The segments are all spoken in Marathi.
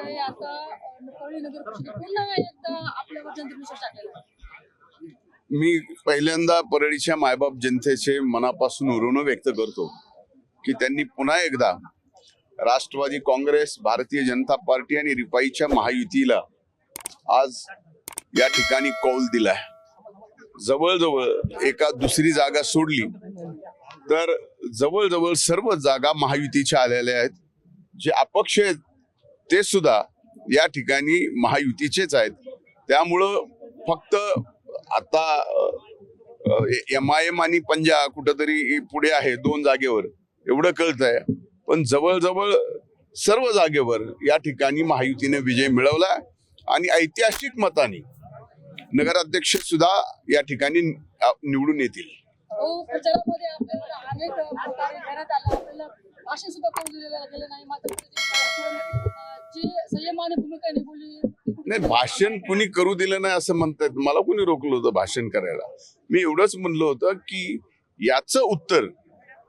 आहे आता कळी नगर परिषद पुन्हा एकदा आपल्यावर जनतेने टाकलेला आहे. मी पहिल्यांदा परळीच्या मायबाप जनतेचे मनापासून ऋण व्यक्त करतो की त्यांनी पुन्हा एकदा राष्ट्रवादी काँग्रेस, भारतीय जनता पार्टी आणि रिपाईच्या महायुतीला आज या ठिकाणी कौल दिलाय. जवळजवळ एका दुसरी जागा सोडली तर जवळजवळ सर्व जागा महायुतीच्या आलेल्या आहेत. जे अपक्ष आहेत ते सुद्धा या ठिकाणी महायुतीचेच आहेत. त्यामुळं फक्त आता MIM आणि पंजा कुठंतरी पुढे आहे 2 जागेवर एवढं कळतंय, पण जवळजवळ सर्व जागेवर या ठिकाणी महायुतीने विजय मिळवला आणि ऐतिहासिक मताने नगराध्यक्ष सुद्धा या ठिकाणी निवडून येतील. प्रचारामध्ये आपल्याला अनेक प्रकारे घेण्यात आलं, आपल्याला भाषण सुद्धा करू दिलेलं गेलं नाही. मात्र जी संयमाने भूमिका निभावली नाही, भाषण कुणी करू दिलं नाही असं म्हणतात. मला कुणी रोखलं होतं भाषण करायला? मी एवढंच म्हणलं होतं की याचं उत्तर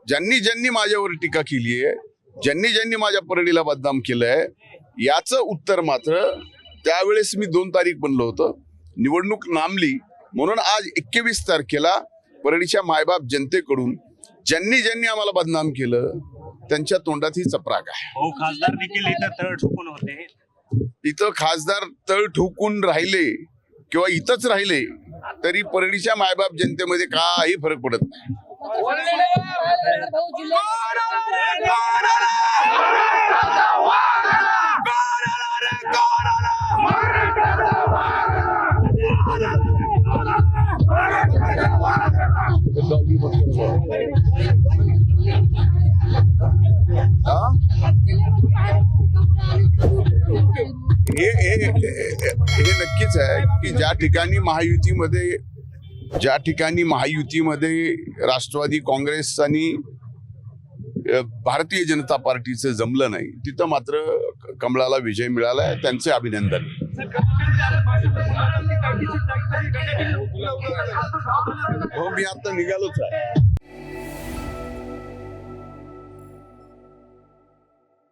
ज्यांनी माझ्यावर टीका केली आहे, ज्यांनी माझ्या परळीला बदनाम केलंय, याचं उत्तर मात्र त्यावेळेस मी 2 तारीख बनलो होतं. निवडणूक लांबली म्हणून आज 21 तारखेला परळीच्या मायबाप जनतेकडून ज्यांनी आम्हाला बदनाम केलं त्यांच्या तोंडात ही चपराक आहे. खासदार देखील इथं तळ ठोकून होते. इथं खासदार तळ ठोकून राहिले किंवा इथंच राहिले तरी परळीच्या मायबाप जनतेमध्ये काही फरक पडत नाही. हे नक्कीच आहे की ज्या ठिकाणी महायुतीमध्ये राष्ट्रवादी काँग्रेस आणि भारतीय जनता पार्टीचं जमलं नाही तिथं मात्र कमळाला विजय मिळालाय. त्यांचे अभिनंदन. हो, मी आता निघालोच आहे.